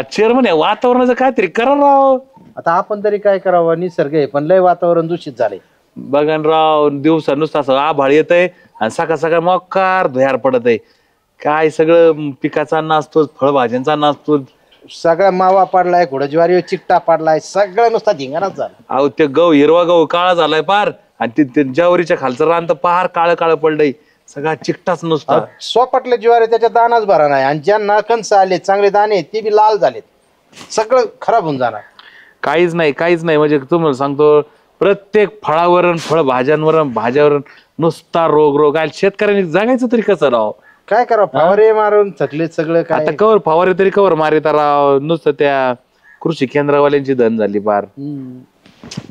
Chairman आहे वातावरणाचं काहीतरी करा राव. आता आपण तरी काय करावं, निसर्ग आहे पण लय वातावरण दूषित झाले. बघा न राव दिवसा नुसतं असं आभाळ येत आहे आणि सकाळ सकाळ मोकार धुयार पडत आहे. काय सगळं पिकाचा नाचतो, फळभाज्यांचा नाचतो. सगळा मावा पडलाय, घोडज्वारी चिकटा पडलाय, सगळं नुसता धिंगाणाच झाला. अहो ते गहू हिरवा गहू काळा झालाय पार आणि ते ज्वारीच्या खालचं रान तर पार काळं काळं पडलंय. सगळा चिकटाच नुसता. सोपटले ज्वारी त्याच्या दानाच भरा नाही आणि ज्यांना कंस आले चांगले दाणे ते बी लाल झालेत, सगळं खराब होऊन जाणार. काहीच नाही म्हणजे तुम्हाला सांगतो प्रत्येक फळावर फळभाज्यांवर भाज्यावर नुसता रोग आहे. शेतकऱ्यांनी जगायचं तरी कसं राव? काय करावं, फवारे मारून थकले सगळं. काय आता कवर फवारे तरी कवर मारिता राव. नुसतं त्या कृषी केंद्रावाल्यांची धन झाली पार.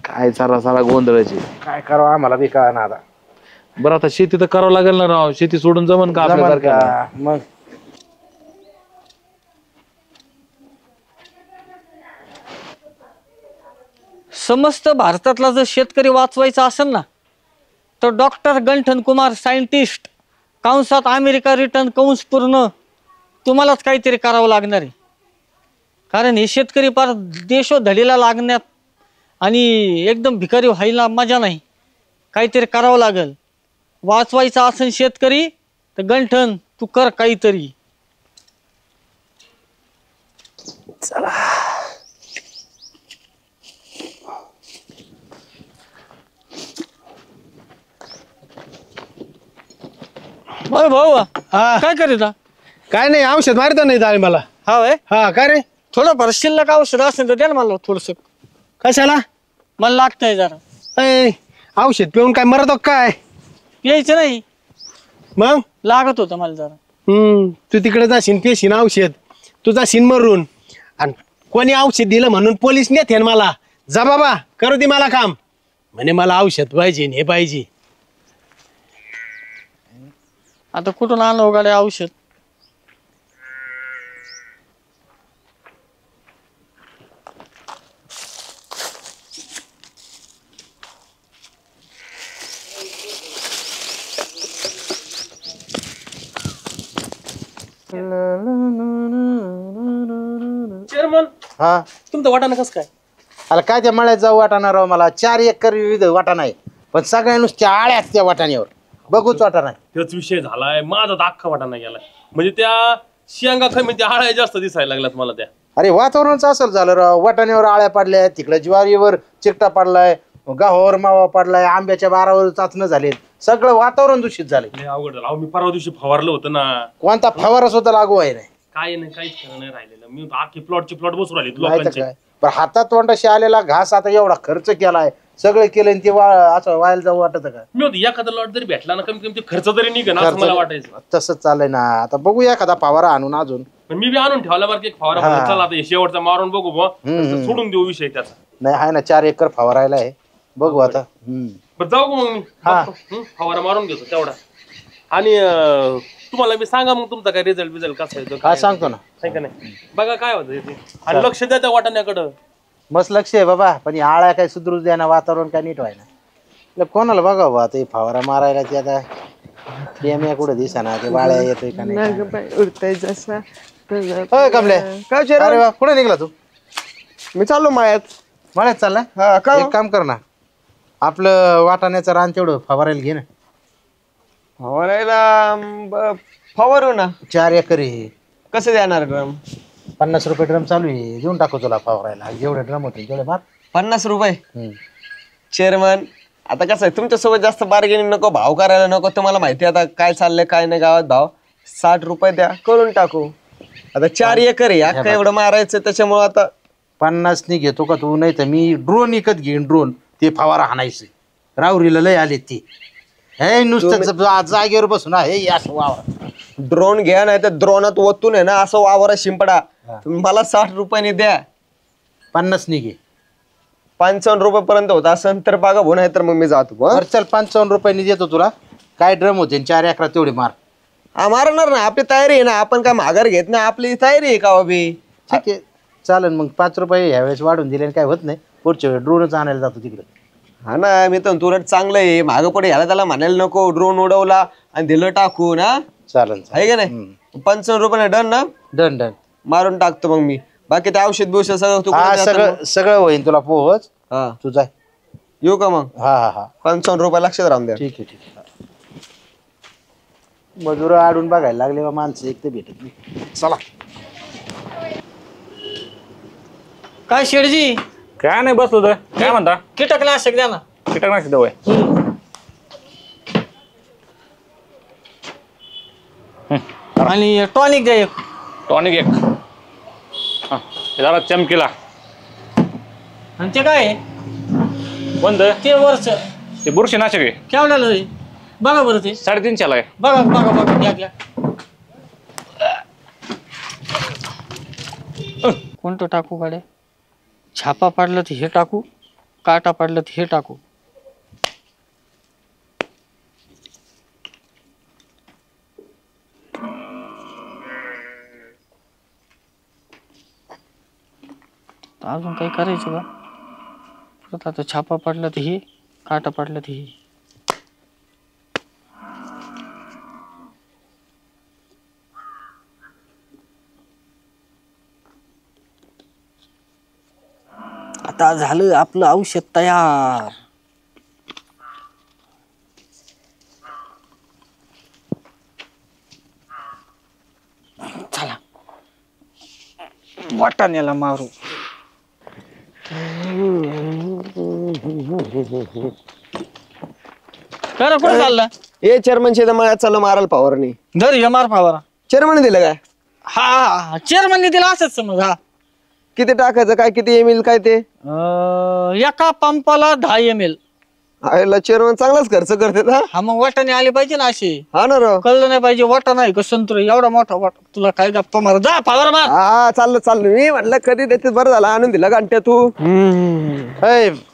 काय सारा गोंधळाची. काय करावं आम्हाला बी कळना आता. बरं आता शेती तर करावं लागेल ना राव. शेती सोडून जमन का आपल्याला? मग समस्त भारतातला जर शेतकरी वाचवायचा असेल ना तर डॉक्टर गंठन कुमार सायंटिस्ट कंसात अमेरिका रिटर्न कंस पूर्ण तुम्हालाच काहीतरी करावं लागणार आहे. कारण हे शेतकरी पार देशोधडीला लागण्यात आणि एकदम भिकारी व्हायला मजा नाही. काहीतरी करावं लागेल. वाचवायचा असेल शेतकरी तर गंठन तू कर काहीतरी. चला भाऊ काय करीता? काय नाही, औषध मारता नाही झाले मला. हा वय हा काय रे, थोडं शिल्लक औषध असेल तर द्या ना मला थोडस. कशाला? मला लागतंय जरा. ए, औषध पिऊन काय मरत काय? प्यायचं नाही, मग लागत होतं मला जरा. तू तिकडे जाशील पेशीन औषध, तू जाशील मरून आणि कोणी औषध दिलं म्हणून पोलीस नेते मला. जा बाबा करू दे मला काम. म्हणे मला औषध पाहिजे हे पाहिजे. आता कुठून आणलं गाडी औषध? चेअरमन हा तुमचं वाटाणं कसं काय? अरे काय त्या मळ्यात जाऊ वाटाणा राव मला. 4 एकर विविध वाटाणा आहे पण सगळ्या नुसत्या आळ्यात त्या वाटाण्यावर. बघूच वाटाणा तोच विषय झालाय माझा तर अख्खा वाटाणा गेलाय. म्हणजे त्या शेंगा कमी त्या आळ्या जास्त दिसायला लागल्यात मला त्या. अरे वातावरणच असं झालं राव. वाटाण्यावर आळ्या पडल्या, तिकडे ज्वारीवर चिकटा पडलाय, गव्हावर मावा पडलाय, आंब्याच्या बारावर चाचणं झालेत. सगळं वातावरण दूषित झालंय. लय अवघड झालं. अहो मी परवा दिवशी फवारलं होतं ना. कोणता फवारा सुद्धा लागू आहे नाही. काय नाही काहीच खरं नाही राहिलेलं. मी आखी प्लॉटची प्लॉट बसू राहिले माहिती लोकांचे. काय पण हातात तोंडाशी आलेला घास आता एवढा खर्च केलाय सगळं केलं आणि ते असं व्हायला जाऊ वाटत का? मी होती एखादा लॉट जरी भेटला ना कमी कमी खर्च तरी निघेल असं मला वाटायचं. तसंच चाललंय ना. आता बघू एखादा फवारा आणून अजून. मी बी आणून ठेवला बरं एक फवारा. चला आता शेवटचा मारून बघू बुवा. सोडून देऊ विषय त्याचा. नाही आहे ना 4 एकर फवारायला आहे. बघू आता. बरं जाऊ का मग मी फवारा मारून घेतो तेवढा. आणि तुम्हाला मी सांगा मग तुमचा काय रिझल्ट कसा येतो काय सांगतो ना. का नाही बघा काय होतं ते. आणि लक्ष द्या त्या वाटाण्याकडं. मस्त लक्ष आहे बाबा पण आळ्या काय सुधरूच द्या ना. वातावरण काय नीट व्हायना. कोणाला बघा बा आता फवारा मारायला ते आता प्रेम्या कुठं दिसा ना. ते वाळ्या येतोय का नाही. कमले अरे वा कुठे निघला तू? मी चाललो मळ्यात चाललाय? एक काम कर ना आपलं वाटाण्याचं रान तेवढं फवारायला घे ना. फवारू ना. 4 एकर आहे. कसं देणार ड्रम? 50 रुपये ड्रम चालू आहे. देऊन टाकू तुला फवारायला. जेवढे ड्रम होते तेवढे मार. 50 रुपये? चेअरमन आता कसं आहे तुमच्यासोबत जास्त बार्गेनिंग नको, भाव करायला नको. तुम्हाला माहिती आता काय चाललंय काय नाही गावात भाव. 60 रुपये द्या करून टाकू. आता 4 एकर आहे अख्खा एवढं मारायचं त्याच्यामुळे आता 50 नि घेतो का तू? नाही तर मी ड्रोन विकत घेईन. ड्रोन ते फवारा हाणायचं. रावरीला लय आले ते. हे नुसतं जागेवर बसून हे असं वावर. ड्रोन घ्या नाही तर ड्रोनात ओतून आहे ना असं वावरा शिंपडा. तुम्ही मला 60 रुपयाने द्या. 50 नि घे. 55 रुपये पर्यंत होता असं तर बघा भाऊ. नाही तर मग मी जातो. चल 55 रुपयांनी देतो तुला. काय ड्रम होते 4 एकरात तेवढे मार. मारणार ना. आपली तयारी आहे ना. आपण काय माघार घेत नाही. आपली तयारी आहे का बाबी? ठीक आहे चालेल मग. 5 रुपये ह्यावेळेस वाढून दिले काय होत नाही. पुढच्या वेळेस ड्रोनच आणायला जातो तिकडे. हा ना मी तर तुरंत चांगलं आहे. मागं पुढे ह्याला त्याला म्हणायला नको. ड्रोन उडवला आणि दिलं टाकून. हा चालेल आहे का नाही? 55 रुपये डन ना. डन डन मारून टाकतो मग मी. बाकी ते औषध बिवषध सगळं तू हा करून देता सगळं मग? सगळं होईल तुला पोहोच हा तू जाय. येऊ का मग? हा हा हा 55 लक्षात राहून द्या. ठीक आहे ठीक आहे. मजूर आडून बघायला लागले बा माणसं एक तर भेटत नाही. चला. काय शेडजी काय नाही बसलो तर काय म्हणता कीटकनाशक द्या ना. कीटकनाशक दवाई आणि टॉनिक द्या एक. टॉनिक एक हा हे जरा चमकीला आणि ते काय आहे? कोणतं ते वरच ते बुरशीनाशक आहे केवढ्याला आहे? बघा बरं ते 350 आहे. बघा बघा बघा घ्या घ्या. कोणतं टाकू गाड्या? छापा पाडलं तर हे टाकू, काटा पाडलं तर हे टाकू. अजून काही करायचं का? परत आता छापा पाडला तर हे, काटा पाडला तर हे. आता झालं आपलं औषध तयार. चला वाटाण्याला मारू. काय कुठे चालला? ए चेअरमनशी मळ्यात चाललो मारायला फवारणी. धर हे मार फावरा. चेअरमन दिलं काय? हा चेअरमनने दिला असंच समज. हा किती टाकायचं काय किती एम एल काय ते? एका पंपाला 10 ml. आयला चेअरमन चांगलाच खर्च करते ना. हा मग वाटाणे आले पाहिजे ना असे. हा ना राव. कळलं नाही पाहिजे वाटा नाही का संत्र एवढा मोठा वाटा. तुला काय गप्पा मार जा फावर मार. हा चाललं मी म्हटलं कधी देते बरं झालं आणून दिला घंट्या तू.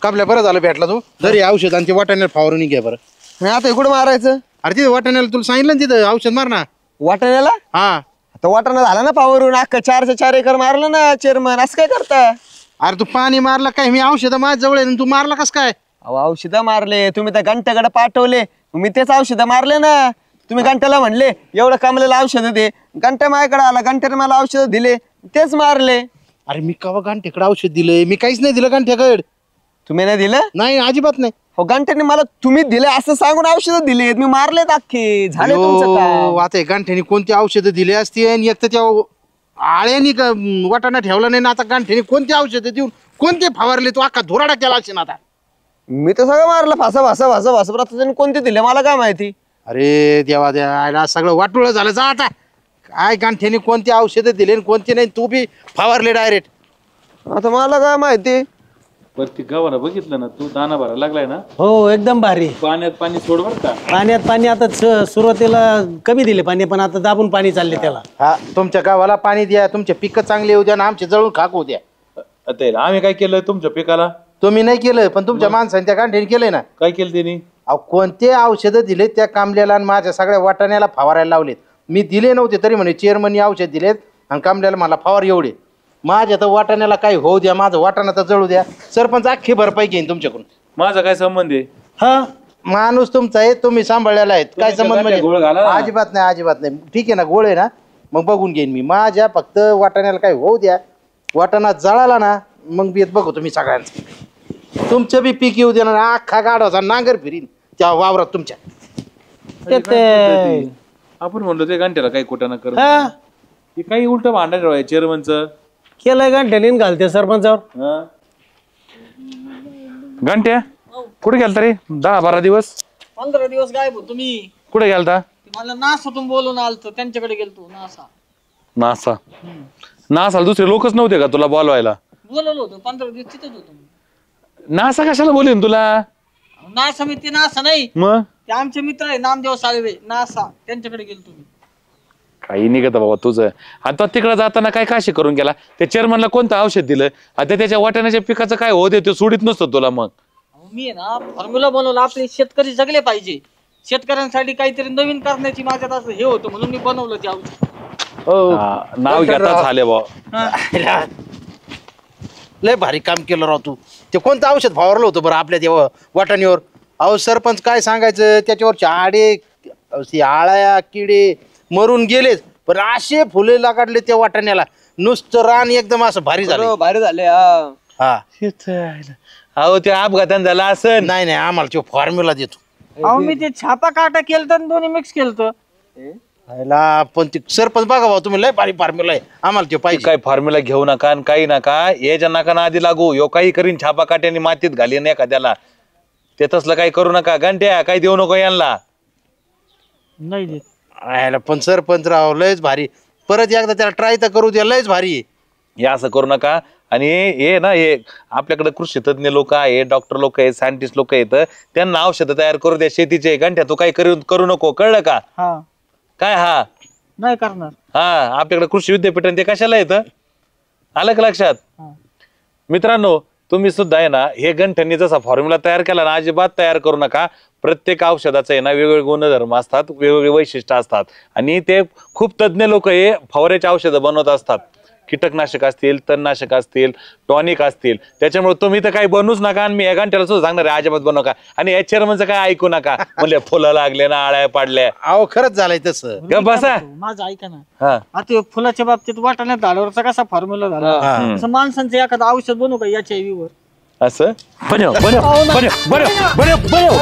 कापल्या बरं झालं भेटला तू. जरी औषध आणि ते वाटाण्याला फवारून घ्या बरं. नाही आता इकडं मारायचं. अरे तिथे वाटाण्याला तुला सांगितलं ना तिथं औषध मार ना. वाटाण्याला हा आता वाटाणा झाला ना पावरून अख्खा 4 एकर मारलं ना चेअरमन. असं काय करता? अरे तू पाणी मारला काय? मी औषध माझ्या जवळ आहे तू मारला कस काय? अहो औषधं मारले तुम्ही त्या घंट्याकडे पाठवले मी तेच औषधं मारले ना. तुम्ही घंट्याला म्हणले एवढं कामलेलं औषधं दे. घंट्या माझ्याकडे आला घंट्याने मला औषधं दिले तेच मारले. अरे मी कवा गांठ्याकडे औषध दिलंय? मी काहीच नाही दिलं गांठ्याकडे. तुम्ही नाही दिलं? नाही अजिबात नाही. हो घंट्याने मला तुम्ही दिले असं सांगून औषधं दिलेत मी मारलेत अख्खे. झाले तुमचं काम. आता गांठ्याने कोणती औषधं दिली असती आणि एक तर त्या आळ्यानी वाटाणा ठेवला नाही ना. आता गांठ्याने कोणती औषधं देऊन कोणते फवारले? तू अख्खा धोराडा केला असेल आता. मी तर सगळं मारलं भासा आता त्यांनी कोणते दिले मला काय माहिती. अरे देवा द्या सगळं वाटोळ झालं. जा आता काय गांठ्याने कोणती औषधं दिले आणि कोणते नाही तू बी फवारले डायरेक्ट. आता मला काय माहिती. वरती गव्हाला बघितलं ना तू दाना भरायला लागलाय ना. हो एकदम भारी. पाण्यात पाणी सोड बर का. पाण्यात पाणी आता सुरुवातीला कमी दिले पाणी पण आता दाबून पाणी चालले त्याला. हा तुमच्या गावाला पाणी द्या. तुमचे पिकं चांगले येऊ द्या आणि आमचे जळून खाक होऊ द्या. आता आम्ही काय केलं तुमच्या पिकाला? तुम्ही नाही केलं पण तुमच्या माणसाने त्या गांठ्याने केलंय ना. काय केलं त्यांनी? अहो कोणते औषधं दिलेत त्या कामल्याला आणि माझ्या सगळ्या वाटाण्याला फवारायला लावलेत. मी दिले नव्हते तरी म्हणे चेअरमननी औषध दिलेत आणि कामल्याला मला फवार एवढे. माझ्या तर वाटाण्याला काय होऊ द्या. माझं वाटाणा तर जळू द्या. सरपंच अख्खी भरपाई घेईन तुमच्याकडून. माझा काय संबंध आहे? हा माणूस तुमचा आहे तुम्ही सांभाळलेला आहे. काय संबंध काय म्हणजे? गोळ घाला ना. अजिबात नाही अजिबात नाही. ठीक आहे ना गोळ आहे ना मग बघून घेईन मी. माझ्या फक्त वाटाण्याला काय होऊ द्या. वाटाणा जळाला ना मग मी बघू तुम्ही सगळ्यांचं. तुमचं बी पीक येऊ देणार. अख्खा गाडवाचा नांगर फिरीन त्या वावरात तुमच्या. आपण म्हणलो ते घंट्याला काही कुठं कर. हा हे काही उलट भांडण आहे चेअरमनचं. केलंय घंट्याने घालते सरपंचावर. घंट्या कुठे गेलता रे? 10-12 दिवस 15 दिवस गायब होतो मी. कुठे गेलता? मला नासातून बोलून आलतो त्यांच्याकडे गेलतो. नासा नासाला दुसरे लोकच नव्हते का तुला बोलवायला? बोलवलं होतं 15 दिवस तिथंच होतो. नासा कशाला बोलेन तुला? नासा मी ते नासा नाही मग ते आमचे मित्र आहे नामदेव साळवे नासा त्यांच्याकडे गेलतो मी. काही निघत बाबा तुझं. आता तिकडे जाताना काय काशी करून गेला? त्या चेअरमनला कोणतं औषध दिलं? आता त्याच्या वाटाण्याच्या पिकाचं काय होते ते सोडित नसतो तुला. मग मी आहे ना फॉर्म्युला बनवला. आपले शेतकरी जगले पाहिजे. शेतकऱ्यांसाठी काहीतरी नवीन करण्याची माझ्यात असं हे होतं म्हणून मी बनवलं ते औषध. नाव घेताच आले बाबा. लय भारी काम केलं राव तू. ते कोणतं औषध फवारलं होतं बरं आपल्या त्या वाटाण्यावर? अहो सरपंच काय सांगायचं त्याच्यावरचे आडे आळ्या किडे मरून गेलेच पण असे फुले लागले त्या वाटाण्याला. नुसतं रान एकदम असं भारी झालं. भारी झाले हा. हा अहो ते अपघातान झाला असं नाही नाही आम्हाला तो फॉर्म्युला देतो. अहो मी ते छापा काटा केलं आणि दोन्ही मिक्स केलं. ह्याला पण ते सरपंच बघा भाऊ तुम्ही लय भारी फॉर्म्युला आहे आम्हाला तो पाहिजे. काय फॉर्म्युला घेऊ नका आणि काही नका याच्या नाका ना आधी लागू यो काही करीन छापा काट्याने मातीत घालीन एखाद्याला ते तसलं काही करू नका. घंट्या काही देऊ नको यांना. नाही देत. ह्याला पण सरपंच राव लयच भारी. परत एकदा त्याला ट्राय तर करू द्या लयच भारी. हे असं करू नका. आणि हे ना हे आपल्याकडे कृषी तज्ञ लोक आहे, डॉक्टर लोक आहेत, सायंटिस्ट लोक आहेत, त्यांना औषधं तयार करू द्या शेतीचे. घंट्या तू काही करू नको कळलं का? हा काय हा नाही करणार. हा आपल्याकडे कृषी विद्यापीठ ते कशाला येतं आलं का लक्षात? मित्रांनो तुम्ही सुद्धा आहे ना हे गंठननी जसा फॉर्म्युला तयार केला ना अजिबात तयार करू नका. प्रत्येक औषधाचं आहे ना वेगवेगळे गुणधर्म असतात, वेगवेगळे वैशिष्ट्य असतात आणि ते खूप तज्ज्ञ लोक हे फवाऱ्याचे औषधं बनवत असतात. कीटकनाशक असतील, तणनाशक असतील, टॉनिक असतील. त्याच्यामुळे तुम्ही तर काही बनवूच नका आणि मी या घंट्याला सुद्धा सांगणार आहे अजिबात बनवू नका. आणि या चेअरमनचं काय ऐकू नका. म्हणजे फुलं लागले ना आळ्या पाडल्या. अहो खरंच झालंय तसं. गप बसा. माझं ऐका ना. हा आता फुलाच्या बाबतीत वाटाण्यात झाडावरचा कसा फॉर्म्युला झाला तसं माणसांचं एखादं औषध बनवू का याच्या वर असं बनव बनव बनव बनव बनव बनव